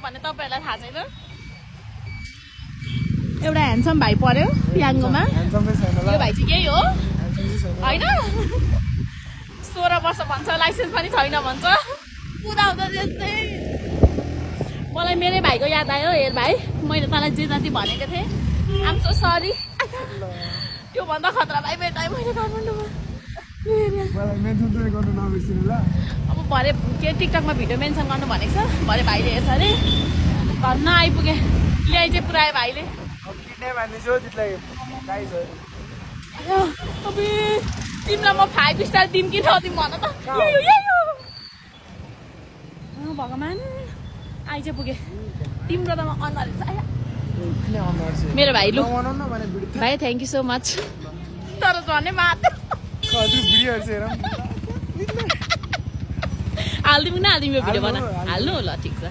भन्ने तपाईँहरूलाई थाहा छैन एउटा ह्यान्डसम भाइ पर्यो पियाङ्गोमा यो भाइ चाहिँ यही हो होइन 16 वर्ष भन्छ लाइसेन्स पनि छैन भन्छ कुदाउँदा त्यस्तै मलाई मेरै भाइको याद आयो हेर भाइ मैले तँलाई जे जति भनेको थिएँ आम सो सरी त्योभन्दा खतरा भाइ भेटाएँ मैले काठमाडौँमा अब भरे के टिकटकमा भिडियो मेन्सन गर्नु भनेको छ भरे भाइले हेर्छ अरे घरमा आइपुगेँ ल्याइ चाहिँ पुऱ्यायो भाइले तिमीलाई म 5 स्टार दिउँ कि नदिउँ भन त भगवान् आइ चाहिँ पुगेँ तिम्रो त म अनुहार मेरो भाइ लु भाइ थ्याङ्क यू सो मच तर झन् मात्र हालिदिउँ न हालिदिउँ यो भिडियो बना हाल्नु ल ठिक छ